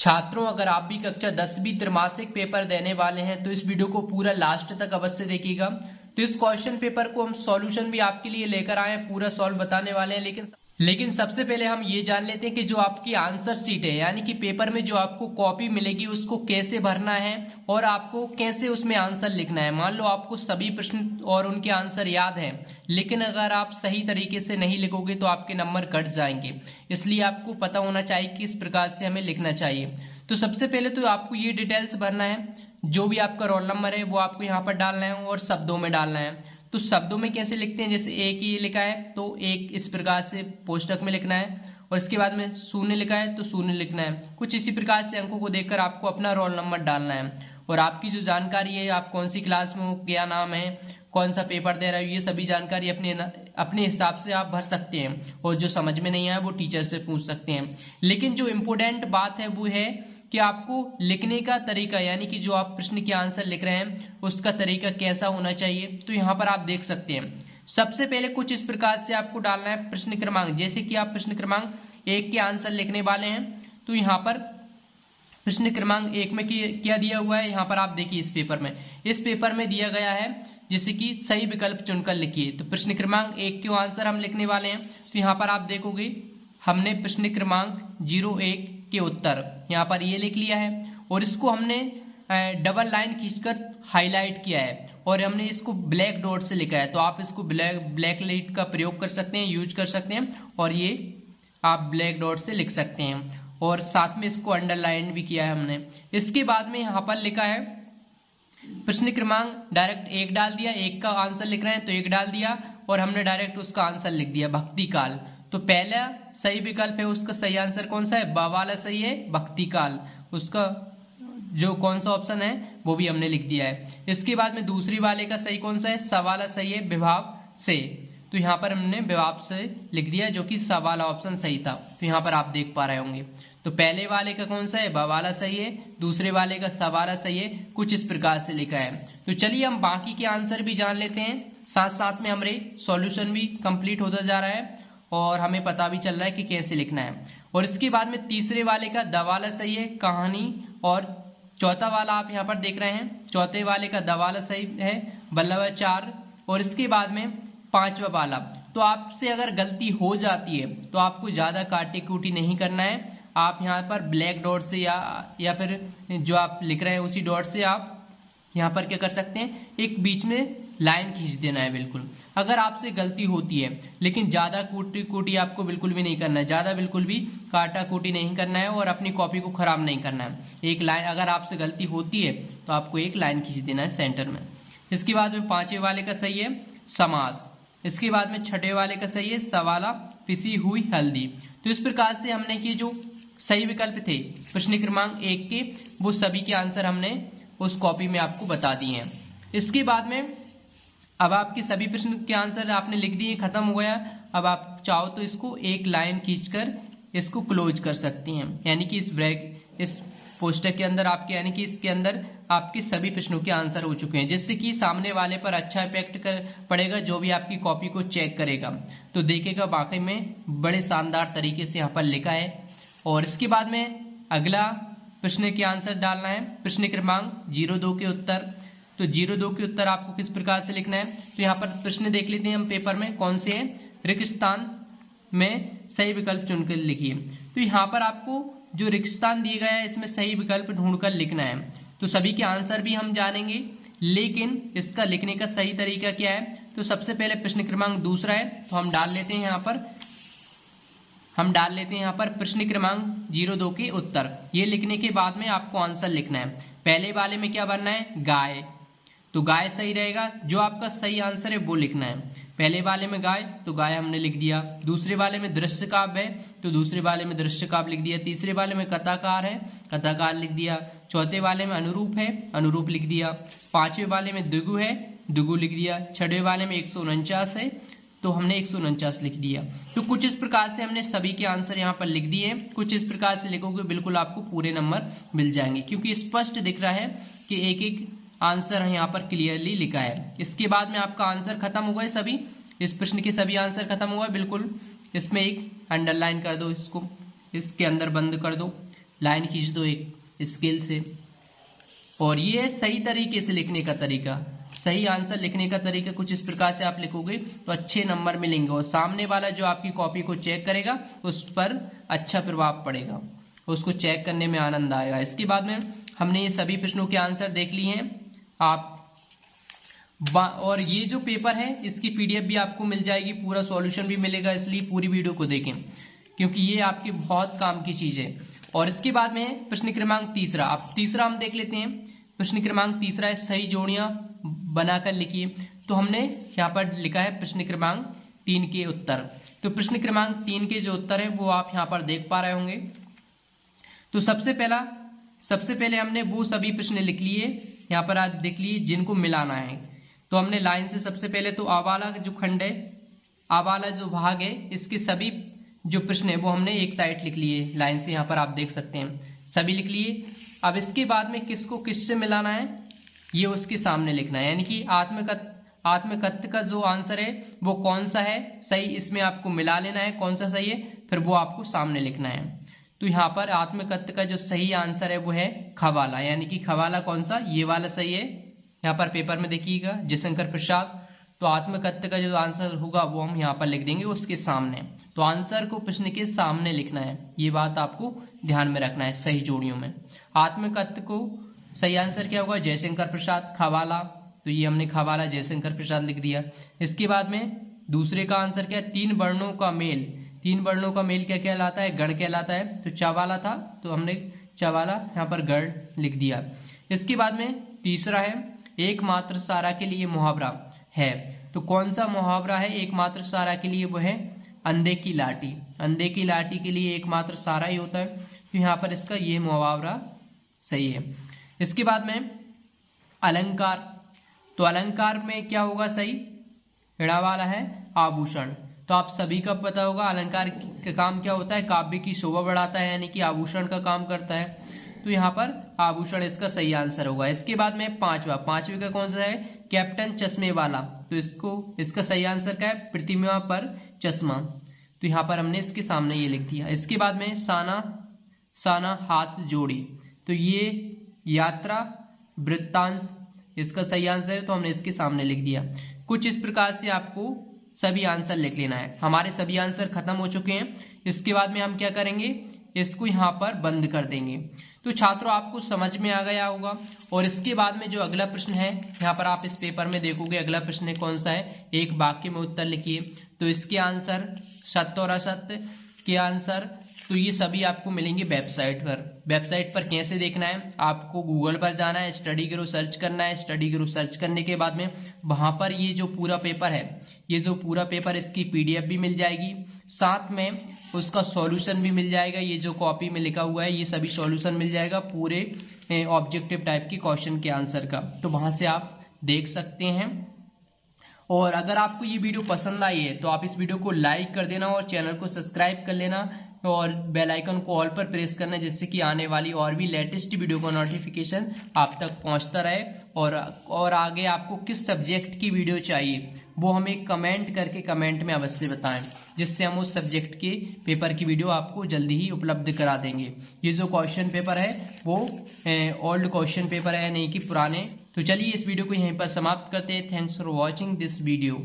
छात्रों, अगर आप भी कक्षा 10वीं त्रैमासिक पेपर देने वाले हैं तो इस वीडियो को पूरा लास्ट तक अवश्य देखिएगा। तो इस क्वेश्चन पेपर को हम सॉल्यूशन भी आपके लिए लेकर आए हैं, पूरा सॉल्व बताने वाले हैं। लेकिन सबसे पहले हम ये जान लेते हैं कि जो आपकी आंसर शीट है, यानी कि पेपर में जो आपको कॉपी मिलेगी उसको कैसे भरना है और आपको कैसे उसमें आंसर लिखना है। मान लो आपको सभी प्रश्न और उनके आंसर याद हैं, लेकिन अगर आप सही तरीके से नहीं लिखोगे तो आपके नंबर कट जाएंगे। इसलिए आपको पता होना चाहिए कि किस प्रकार से हमें लिखना चाहिए। तो सबसे पहले तो आपको ये डिटेल्स भरना है, जो भी आपका रोल नंबर है वो आपको यहाँ पर डालना है और शब्दों में डालना है। तो शब्दों में कैसे लिखते हैं, जैसे एक ये लिखा है तो एक इस प्रकार से कोष्ठक में लिखना है, और इसके बाद में शून्य लिखा है तो शून्य लिखना है। कुछ इसी प्रकार से अंकों को देखकर आपको अपना रोल नंबर डालना है, और आपकी जो जानकारी है, आप कौन सी क्लास में हो, क्या नाम है, कौन सा पेपर दे रहे हो, ये सभी जानकारी अपने हिसाब से आप भर सकते हैं। और जो समझ में नहीं आया वो टीचर से पूछ सकते हैं। लेकिन जो इम्पोर्टेंट बात है वो है कि आपको लिखने का तरीका, यानी कि जो आप प्रश्न के आंसर लिख रहे हैं उसका तरीका कैसा होना चाहिए। तो यहाँ पर आप देख सकते हैं, सबसे पहले कुछ इस प्रकार से आपको डालना है प्रश्न क्रमांक। जैसे कि आप प्रश्न क्रमांक 1 के आंसर लिखने वाले हैं तो यहाँ पर प्रश्न क्रमांक 1 में क्या दिया हुआ है, यहाँ पर आप देखिए इस पेपर में दिया गया है जैसे कि सही विकल्प चुनकर लिखिए। तो प्रश्न क्रमांक 1 के आंसर हम लिखने वाले हैं। तो यहाँ पर आप देखोगे हमने प्रश्न क्रमांक 01 के उत्तर यहाँ पर ये लिख लिया है, और इसको हमने डबल लाइन खींचकर हाईलाइट किया है, और हमने इसको ब्लैक डॉट से लिखा है। तो आप इसको ब्लैक लाइट का प्रयोग कर सकते हैं, यूज कर सकते हैं, और ये आप ब्लैक डॉट से लिख सकते हैं। और साथ में इसको अंडरलाइन भी किया है हमने। इसके बाद में यहाँ पर लिखा है प्रश्न क्रमांक, डायरेक्ट 1 डाल दिया, 1 का आंसर लिख रहे हैं तो 1 डाल दिया, और हमने डायरेक्ट उसका आंसर लिख दिया भक्ति काल। तो पहला सही विकल्प है, उसका सही आंसर कौन सा है, ब वाला सही है, भक्ति काल। उसका जो कौन सा ऑप्शन है वो भी हमने लिख दिया है। इसके बाद में दूसरी वाले का सही कौन सा है, स वाला सही है, विभाव से। तो यहाँ पर हमने विभाव से लिख दिया, जो कि स वाला ऑप्शन सही था। तो यहाँ पर आप देख पा रहे होंगे। तो पहले वाले का कौन सा है, ब वाला सही है, दूसरे वाले का स वाला सही है, कुछ इस प्रकार से लिखा है। तो चलिए हम बाकी के आंसर भी जान लेते हैं, साथ साथ में हमारे सॉल्यूशन भी कंप्लीट होता जा रहा है और हमें पता भी चल रहा है कि कैसे लिखना है। और इसके बाद में तीसरे वाले का द वाला सही है, कहानी, और चौथा वाला आप यहाँ पर देख रहे हैं, चौथे वाले का द वाला सही है, बल्लभाचार। और इसके बाद में पांचवा वाला। तो आपसे अगर गलती हो जाती है तो आपको ज्यादा काटी कूटी नहीं करना है, आप यहाँ पर ब्लैक डॉट से या फिर जो आप लिख रहे हैं उसी डॉट से आप यहाँ पर क्या कर सकते हैं, एक बीच में लाइन खींच देना है बिल्कुल। अगर आपसे गलती होती है, लेकिन ज्यादा कूटी आपको बिल्कुल भी नहीं करना है, ज्यादा बिल्कुल भी काटा कूटी नहीं करना है, और अपनी कॉपी को खराब नहीं करना है। एक लाइन, अगर आपसे गलती होती है तो आपको एक लाइन खींच देना है सेंटर में। इसके बाद में पांचवें वाले का सही है समास। इसके बाद में छठे वाले का सही है सवाला पिसी हुई हल्दी। तो इस प्रकार से हमने कि जो सही विकल्प थे प्रश्न क्रमांक 1 के, वो सभी के आंसर हमने उस कॉपी में आपको बता दिए हैं। इसके बाद में अब आपके सभी प्रश्न के आंसर आपने लिख दिए, खत्म हो गया। अब आप चाहो तो इसको एक लाइन खींचकर इसको क्लोज कर सकती हैं, यानी कि इस पोस्टर के अंदर आपके, यानी कि इसके अंदर आपके सभी प्रश्नों के आंसर हो चुके हैं, जिससे कि सामने वाले पर अच्छा इफेक्ट पड़ेगा, जो भी आपकी कॉपी को चेक करेगा तो देखेगा वाकई में बड़े शानदार तरीके से यहाँ पर लिखा है। और इसके बाद में अगला प्रश्न के आंसर डालना है प्रश्न क्रमांक 02 के उत्तर। तो 02 के उत्तर आपको किस प्रकार से लिखना है, तो यहाँ पर प्रश्न देख लेते हैं हम पेपर में कौन से हैं। रेगिस्तान में सही विकल्प चुनकर लिखिए। तो यहाँ पर आपको जो रेगिस्तान दिया गया है इसमें सही विकल्प ढूंढकर लिखना है। तो सभी के आंसर भी हम जानेंगे, लेकिन इसका लिखने का सही तरीका क्या है। तो सबसे पहले प्रश्न क्रमांक दूसरा है, तो हम डाल लेते हैं यहाँ पर प्रश्न क्रमांक 02 के उत्तर। ये लिखने के बाद में आपको आंसर लिखना है। पहले वाले में क्या भरना है, गाय। तो गाय सही रहेगा, जो आपका सही आंसर है वो लिखना है। पहले वाले में गाय, तो गाय हमने लिख दिया। दूसरे वाले में दृश्य काव्य है, तो दूसरे वाले में दृश्य काव्य लिख दिया। तीसरे वाले में कथाकार है, कथाकार लिख दिया। चौथे वाले में अनुरूप है, अनुरूप लिख दिया। पांचवें वाले में दुगु है, दुगु लिख दिया। छठवें वाले में 149 है, तो हमने 149 लिख दिया। तो कुछ इस प्रकार से हमने सभी के आंसर यहाँ पर लिख दिए। कुछ इस प्रकार से लिखोगे बिल्कुल आपको पूरे नंबर मिल जाएंगे, क्योंकि स्पष्ट दिख रहा है कि एक एक आंसर यहाँ पर क्लियरली लिखा है। इसके बाद में आपका आंसर खत्म हो गए सभी, इस प्रश्न के सभी आंसर खत्म हुआ बिल्कुल। इसमें एक अंडरलाइन कर दो, इसको इसके अंदर बंद कर दो। लाइन खींच दो एक स्केल से। और ये सही तरीके से लिखने का तरीका, सही आंसर लिखने का तरीका कुछ इस प्रकार से आप लिखोगे तो अच्छे नंबर मिलेंगे और सामने वाला जो आपकी कॉपी को चेक करेगा उस पर अच्छा प्रभाव पड़ेगा, उसको चेक करने में आनंद आएगा। इसके बाद में हमने ये सभी प्रश्नों के आंसर देख लिए हैं आप और ये जो पेपर है इसकी पीडीएफ भी आपको मिल जाएगी, पूरा सॉल्यूशन भी मिलेगा, इसलिए पूरी वीडियो को देखें क्योंकि ये आपके बहुत काम की चीज है। और इसके बाद में प्रश्न क्रमांक तीसरा, अब तीसरा हम देख लेते हैं। प्रश्न क्रमांक तीसरा है सही जोड़ियां बनाकर लिखिए। तो हमने यहाँ पर लिखा है प्रश्न क्रमांक 3 के उत्तर। तो प्रश्न क्रमांक 3 के जो उत्तर है वो आप यहाँ पर देख पा रहे होंगे। तो सबसे पहले हमने वो सभी प्रश्न लिख लिए, यहाँ पर आप देख लिए जिनको मिलाना है। तो हमने लाइन से सबसे पहले तो आ वाला जो खंड है, आ वाला जो भाग है, इसके सभी जो प्रश्न है वो हमने एक साइड लिख लिए लाइन से, यहाँ पर आप देख सकते हैं सभी लिख लिए। अब इसके बाद में किसको किससे मिलाना है ये उसके सामने लिखना है, यानी कि आत्मकथ्य का जो आंसर है वो कौन सा है सही, इसमें आपको मिला लेना है कौन सा सही है, फिर वो आपको सामने लिखना है। तो यहाँ पर आत्मकथ्य का जो सही आंसर है वो है खवाला, यानी कि खवाला कौन सा, ये वाला सही है। यहाँ पर पेपर में देखिएगा जयशंकर प्रसाद। तो आत्मकथ्य का जो आंसर होगा वो हम यहाँ पर लिख देंगे उसके सामने। तो आंसर को प्रश्न के सामने लिखना है, ये बात आपको ध्यान में रखना है सही जोड़ियों में। आत्मकथ्य को सही आंसर क्या होगा, जयशंकर प्रसाद। खवाला, तो ये हमने खवाला जयशंकर प्रसाद लिख दिया। इसके बाद में दूसरे का आंसर क्या है, 3 वर्णों का मेल। 3 वर्णों का मेल क्या कहलाता है, गण कहलाता है। तो चवाला था तो हमने चवाला यहाँ पर गण लिख दिया। इसके बाद में तीसरा है एकमात्र सारा के लिए मुहावरा है। तो कौन सा मुहावरा है एकमात्र सारा के लिए, वो है अंधे की लाठी। अंधे की लाठी के लिए एकमात्र सारा ही होता है, तो यहाँ पर इसका ये मुहावरा सही है। इसके बाद में अलंकार, तो अलंकार में क्या होगा सही, हिड़ा वाला है आभूषण। तो आप सभी का पता होगा अलंकार का काम क्या होता है, काव्य की शोभा बढ़ाता है, यानी कि आभूषण का काम करता है। तो यहाँ पर आभूषण इसका सही आंसर होगा। इसके बाद में पांचवे का कौन सा है, कैप्टन चश्मे वाला। तो इसका सही आंसर क्या है, प्रतिमा पर चश्मा। तो यहाँ पर हमने इसके सामने ये लिख दिया। इसके बाद में साना हाथ जोड़ी, तो ये यात्रा वृत्तांत इसका सही आंसर है, तो हमने इसके सामने लिख दिया। कुछ इस प्रकार से आपको सभी आंसर लिख लेना है। हमारे सभी आंसर खत्म हो चुके हैं। इसके बाद में हम क्या करेंगे, इसको यहाँ पर बंद कर देंगे। तो छात्रों आपको समझ में आ गया होगा। और इसके बाद में जो अगला प्रश्न है, यहाँ पर आप इस पेपर में देखोगे अगला प्रश्न है कौन सा है, एक वाक्य में उत्तर लिखिए। तो इसके आंसर सत्य और असत्य के आंसर, तो ये सभी आपको मिलेंगे वेबसाइट पर। वेबसाइट पर कैसे देखना है, आपको गूगल पर जाना है, स्टडी गुरु सर्च करना है। स्टडी गुरु सर्च करने के बाद में वहां पर ये जो पूरा पेपर है, ये जो पूरा पेपर इसकी पीडीएफ भी मिल जाएगी, साथ में उसका सॉल्यूशन भी मिल जाएगा। ये जो कॉपी में लिखा हुआ है ये सभी सॉल्यूशन मिल जाएगा पूरे ऑब्जेक्टिव टाइप के क्वेश्चन के आंसर का। तो वहां से आप देख सकते हैं। और अगर आपको ये वीडियो पसंद आई है तो आप इस वीडियो को लाइक कर देना और चैनल को सब्सक्राइब कर लेना और बेल आइकन को ऑल पर प्रेस करना, जिससे कि आने वाली और भी लेटेस्ट वीडियो का नोटिफिकेशन आप तक पहुंचता रहे। और आगे आपको किस सब्जेक्ट की वीडियो चाहिए वो हमें कमेंट करके कमेंट में अवश्य बताएं, जिससे हम उस सब्जेक्ट के पेपर की वीडियो आपको जल्दी ही उपलब्ध करा देंगे। ये जो क्वेश्चन पेपर है वो ओल्ड क्वेश्चन पेपर है, नहीं कि पुराने। तो चलिए इस वीडियो को यहीं पर समाप्त करते हैं। Thanks for watching this video.